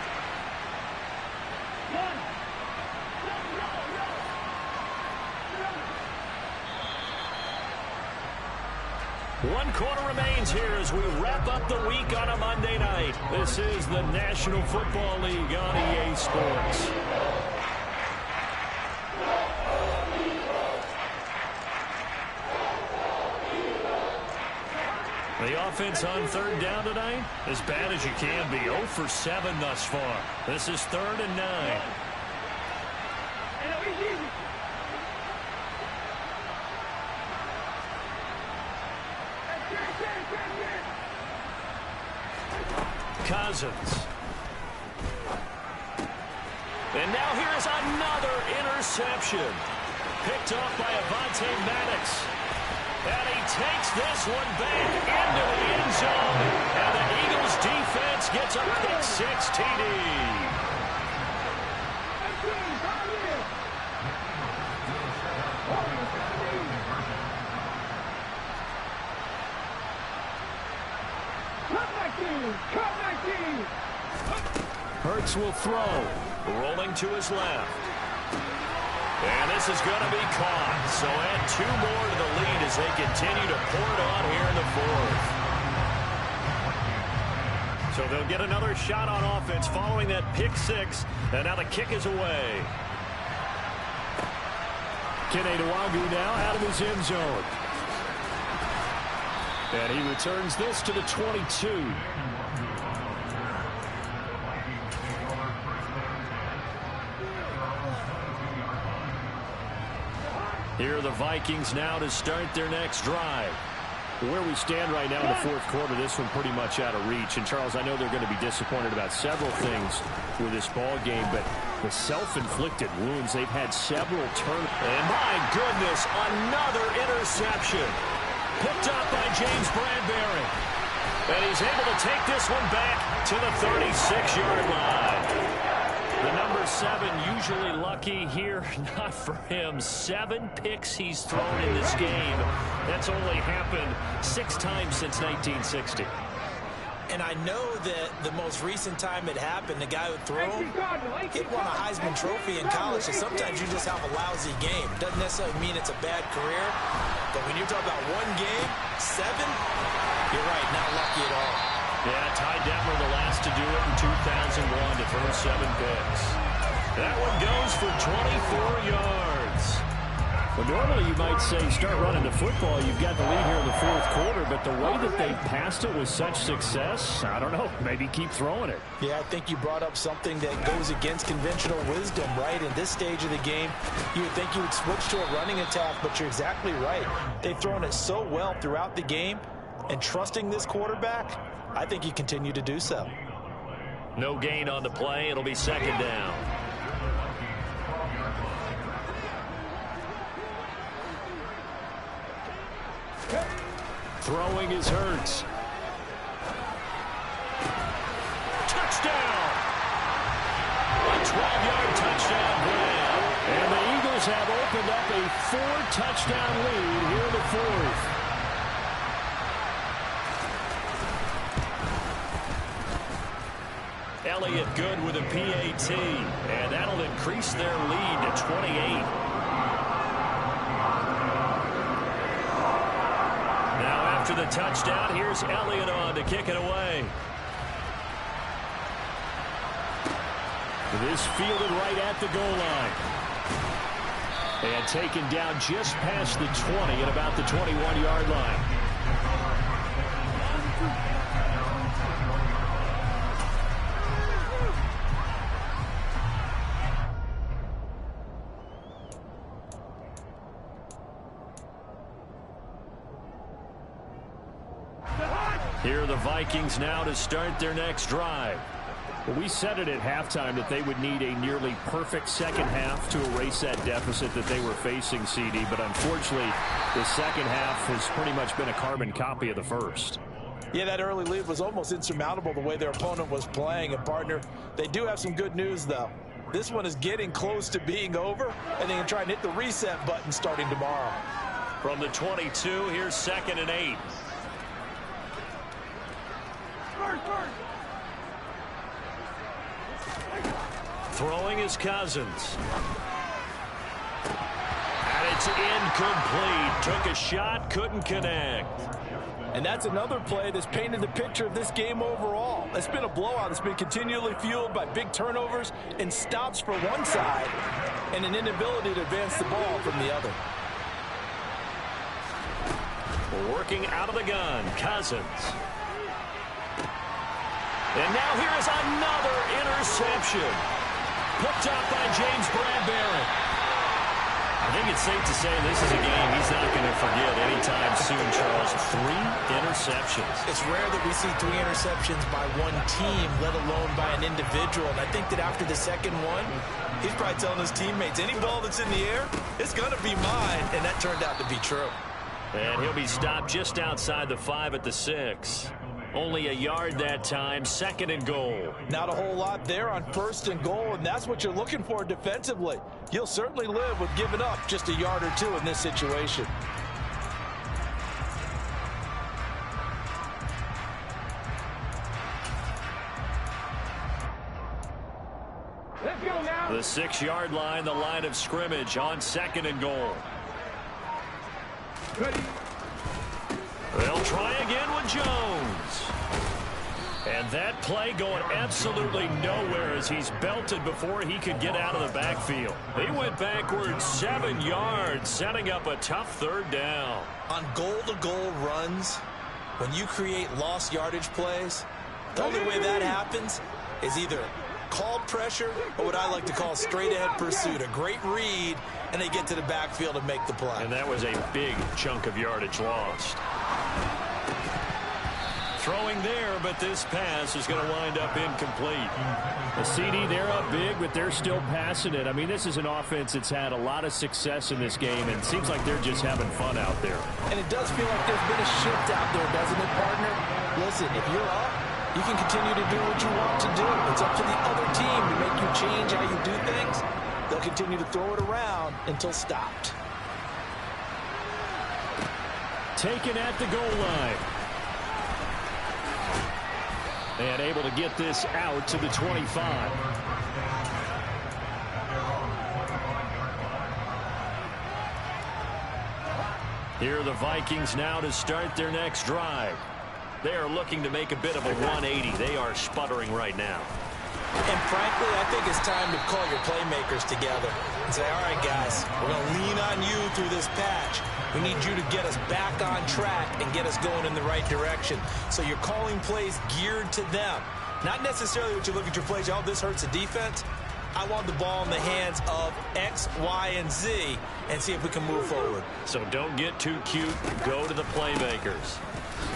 One quarter remains here as we wrap up the week on a Monday night. This is the National Football League on EA Sports. The offense on 3rd down tonight, as bad as you can be. 0 for 7 thus far. This is 3rd and 9. Cousins. And now here's another interception. Picked off by Avonte Maddox. And he takes this one back into the end zone. And the Eagles defense gets a pick-6 TD. Hurts will throw. Rolling to his left. And this is going to be caught. So add 2 more to the lead as they continue to pour it on here in the 4th. So they'll get another shot on offense following that pick-6. And now the kick is away. Kene Nwangwu now out of his end zone. And he returns this to the 22. Here are the Vikings now to start their next drive. Where we stand right now in the 4th quarter, this one pretty much out of reach. And, Charles, I know they're going to be disappointed about several things with this ball game, but the self-inflicted wounds, they've had several turns. And, my goodness, another interception. Picked up by James Bradbury. And he's able to take this one back to the 36-yard line. The number 7 usually lucky here. Not for him. 7 picks he's thrown in this game. That's only happened 6 times since 1960. And I know that the most recent time it happened, the guy who threw him, he won a Heisman Trophy in college, so sometimes you just have a lousy game. Doesn't necessarily mean it's a bad career, but when you're talking about one game, 7, you're right, not lucky at all. Yeah, Ty Detmer, the last to do it in 2001 to throw 7 picks. That one goes for 24 yards. Well, normally you might say start running the football. You've got the lead here in the fourth quarter, but the way that they passed it with such success, I don't know, maybe keep throwing it. Yeah, I think you brought up something that goes against conventional wisdom, right? In this stage of the game, you would think you would switch to a running attack, but you're exactly right. They've thrown it so well throughout the game, and trusting this quarterback, I think you continue to do so. No gain on the play. It'll be second down. Throwing is Hurts. Touchdown! A 12-yard touchdown grab. And the Eagles have opened up a 4-touchdown lead here in the fourth. Elliott good with a PAT, and that'll increase their lead to 28. After the touchdown, here's Elliott on to kick it away. This fielded right at the goal line. And taken down just past the 20 at about the 21-yard line. Here are the Vikings now to start their next drive. Well, we said it at halftime that they would need a nearly perfect second half to erase that deficit that they were facing, CD. But unfortunately, the second half has pretty much been a carbon copy of the first. Yeah, that early lead was almost insurmountable the way their opponent was playing. And, partner, they do have some good news, though. This one is getting close to being over, and they can try and hit the reset button starting tomorrow. From the 22, here's 2nd and 8. Throwing is Cousins. And it's incomplete. Took a shot, couldn't connect. And that's another play that's painted the picture of this game overall. It's been a blowout. It's been continually fueled by big turnovers and stops for one side and an inability to advance the ball from the other. Working out of the gun, Cousins. And now here is another interception. Picked up by James Bradbury. I think it's safe to say this is a game he's not going to forget anytime soon, Charles. 3 interceptions. It's rare that we see 3 interceptions by one team, let alone by an individual. And I think that after the second one, he's probably telling his teammates, any ball that's in the air, it's going to be mine. And that turned out to be true. And he'll be stopped just outside the 5 at the 6. Only a yard that time, 2nd and goal. Not a whole lot there on 1st and goal, and that's what you're looking for defensively. You'll certainly live with giving up just a yard or 2 in this situation. Let's go now. The 6-yard line, the line of scrimmage on 2nd and goal. Ready. They'll try again with Jones. And that play going absolutely nowhere as he's belted before he could get out of the backfield. He went backwards 7 yards, setting up a tough 3rd down. On goal-to-goal runs, when you create lost yardage plays, the only way that happens is either called pressure or what I like to call straight-ahead pursuit. A great read, and they get to the backfield and make the play. And that was a big chunk of yardage lost. Throwing there, but this pass is going to wind up incomplete. The CD, they're up big, but they're still passing it. I mean, this is an offense that's had a lot of success in this game, and it seems like they're just having fun out there. And it does feel like there's been a shift out there, doesn't it, partner? Listen, if you're up, you can continue to do what you want to do. It's up to the other team to make you change how you do things. They'll continue to throw it around until stopped. Taken at the goal line. And able to get this out to the 25. Here are the Vikings now to start their next drive. They are looking to make a bit of a 180. They are sputtering right now. And frankly, I think it's time to call your playmakers together and say, all right, guys, we're going to lean on you through this patch. We need you to get us back on track and get us going in the right direction. So you're calling plays geared to them. Not necessarily what you look at your plays, oh, this hurts the defense. I want the ball in the hands of X, Y, and Z and see if we can move forward. So don't get too cute. Go to the playmakers.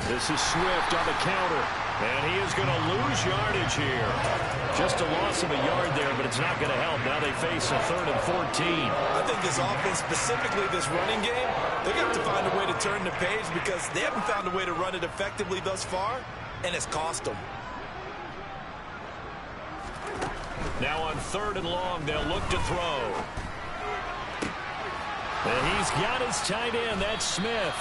This is Swift on the counter. And he is going to lose yardage here. Just a loss of a yard there, but it's not going to help. Now they face a 3rd and 14. I think this offense, specifically this running game, they're going to have to find a way to turn the page because they haven't found a way to run it effectively thus far, and it's cost them. Now on 3rd and long, they'll look to throw. And he's got his tight end. That's Smith.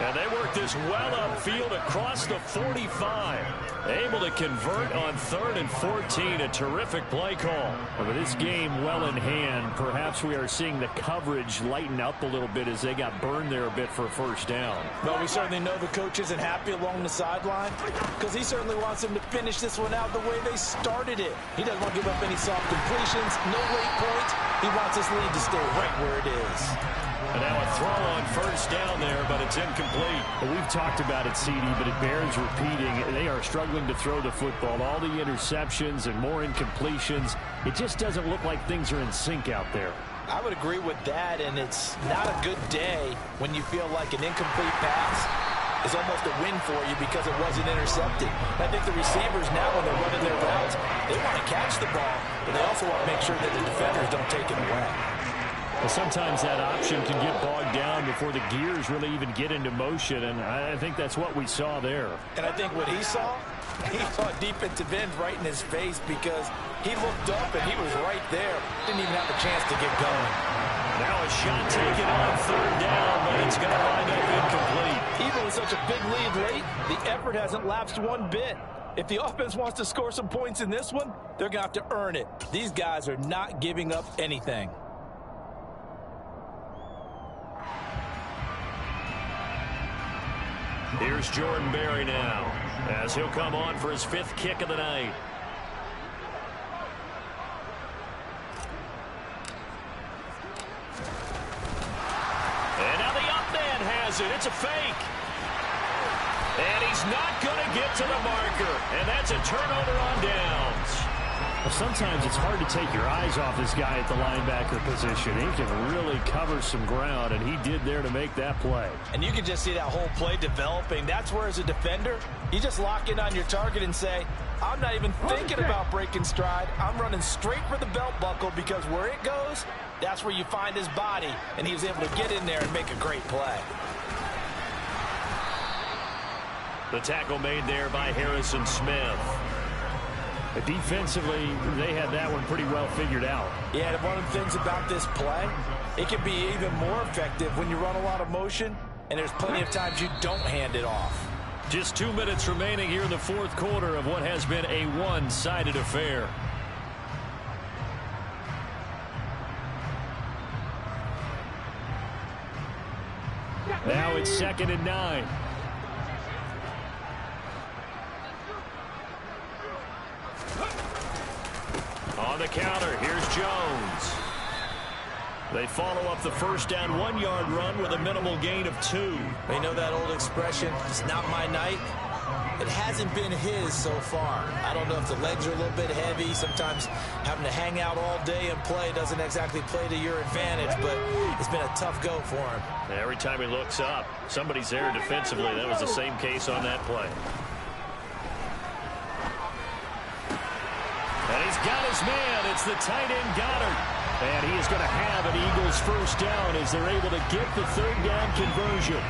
And they work this well upfield across the 45. Able to convert on 3rd and 14. A terrific play call. With this game well in hand, perhaps we are seeing the coverage lighten up a little bit as they got burned there a bit for a first down. Well, we certainly know the coach isn't happy along the sideline because he certainly wants them to finish this one out the way they started it. He doesn't want to give up any soft completions, no late points. He wants his lead to stay right where it is. And now a throw on first down there, but it's incomplete. Well, we've talked about it, CD, but it bears repeating. They are struggling to throw the football. All the interceptions and more incompletions. It just doesn't look like things are in sync out there. I would agree with that, and it's not a good day when you feel like an incomplete pass is almost a win for you because it wasn't intercepted. I think the receivers now, when they're running their routes, they want to catch the ball, but they also want to make sure that the defenders don't take it away. Well, sometimes that option can get bogged down before the gears really even get into motion, and I think that's what we saw there. And I think what he saw a defensive end right in his face because he looked up and he was right there. Didn't even have a chance to get going. Now a shot taken on 3rd down, but it's going to wind up incomplete. Even with such a big lead late, the effort hasn't lapsed one bit. If the offense wants to score some points in this one, they're going to have to earn it. These guys are not giving up anything. Here's Jordan Berry now, as he'll come on for his 5th kick of the night. And now the up man has it. It's a fake. And he's not going to get to the marker. And that's a turnover on downs. Well, sometimes it's hard to take your eyes off this guy at the linebacker position. He can really cover some ground, and he did there to make that play. And you can just see that whole play developing. That's where, as a defender, you just lock in on your target and say, I'm not even thinking about breaking stride. I'm running straight for the belt buckle because where it goes, that's where you find his body. And he was able to get in there and make a great play. The tackle made there by Harrison Smith. Defensively, they had that one pretty well figured out. Yeah, and one of the things about this play, it can be even more effective when you run a lot of motion, and there's plenty of times you don't hand it off. Just 2 minutes remaining here in the 4th quarter of what has been a one-sided affair. Now it's 2nd and 9. On the counter, here's Jones. They follow up the first down 1-yard run with a minimal gain of 2. You know that old expression, it's not my night? It hasn't been his so far. I don't know if the legs are a little bit heavy. Sometimes having to hang out all day and play doesn't exactly play to your advantage, but it's been a tough go for him. Every time he looks up, somebody's there defensively. That was the same case on that play. And he's got his man. It's the tight end Goddard. And he is going to have an Eagles first down as they're able to get the 3rd down conversion.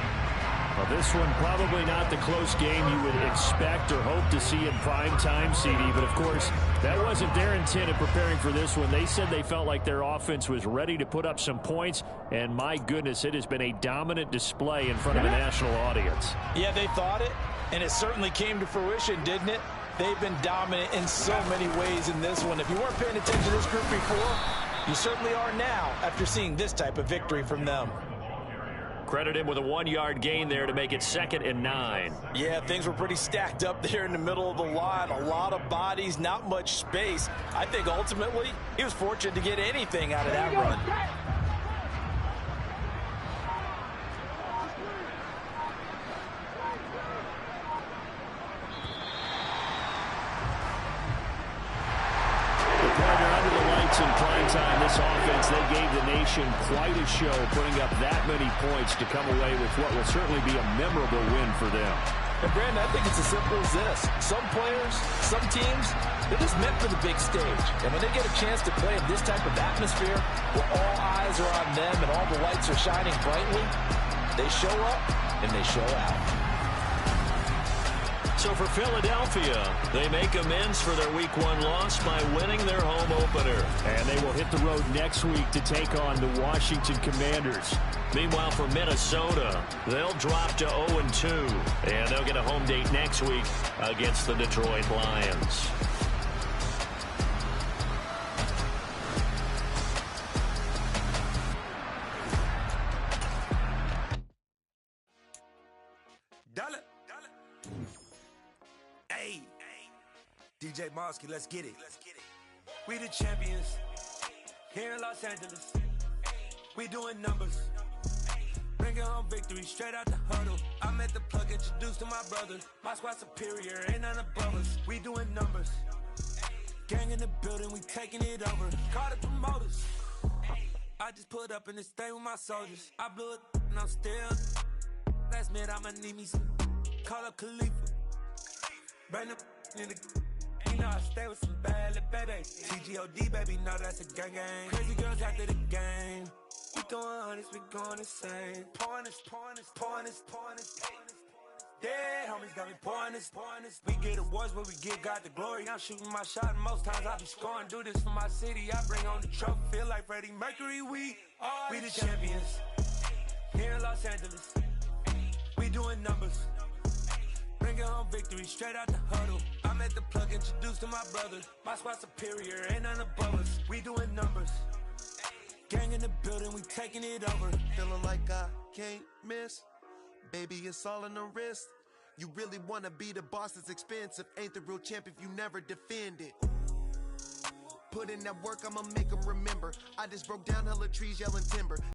Well, this one probably not the close game you would expect or hope to see in prime time, CD. But, of course, that wasn't their intent in preparing for this one. They said they felt like their offense was ready to put up some points. And, my goodness, it has been a dominant display in front of a national audience. Yeah, they thought it, and it certainly came to fruition, didn't it? They've been dominant in so many ways in this one. If you weren't paying attention to this group before, you certainly are now after seeing this type of victory from them. Credit him with a 1-yard gain there to make it 2nd and 9. Yeah, things were pretty stacked up there in the middle of the line. A lot of bodies, not much space. I think ultimately he was fortunate to get anything out of that run. In prime time, this offense, they gave the nation quite a show, putting up that many points to come away with what will certainly be a memorable win for them. And Brandon, I think it's as simple as this. Some players, some teams, they're just meant for the big stage. And when they get a chance to play in this type of atmosphere, where all eyes are on them and all the lights are shining brightly, they show up and they show out. So for Philadelphia, they make amends for their Week 1 loss by winning their home opener. And they will hit the road next week to take on the Washington Commanders. Meanwhile, for Minnesota, they'll drop to 0-2. And they'll get a home date next week against the Detroit Lions. DJ Mosky, let's get it. We the champions here in Los Angeles. We doing numbers. Bringing home victory straight out the huddle. I'm at the plug, introduced to my brother. My squad superior, ain't none above us. We doing numbers. Gang in the building, we taking it over. Call the promoters. I just put up in this thing with my soldiers. I blew it and I'm still. Last minute I'ma need me some. Call up Khalifa. Bring them in the. You know I stay with some bad little babies. TGOD, baby, know that's a gang gang. Crazy girls after the game. We throwing hundreds, we going insane. Pouring this. Dead homies got me pouring this. We get awards, but we give God the glory. I'm shooting my shot, and most times I be scoring. Do this for my city, I bring on the trophy. Feel like Freddie Mercury, we the champions. Here in Los Angeles, we doing numbers. Bringing home victory straight out the huddle. I'm at the plug, introduced to my brother. My squad superior, ain't none above us. We doing numbers. Gang in the building, we taking it over. Feeling like I can't miss. Baby, it's all in the wrist. You really wanna be the boss, it's expensive. Ain't the real champ if you never defend it. Put in that work, I'ma make them remember. I just broke down hella trees, yelling timber.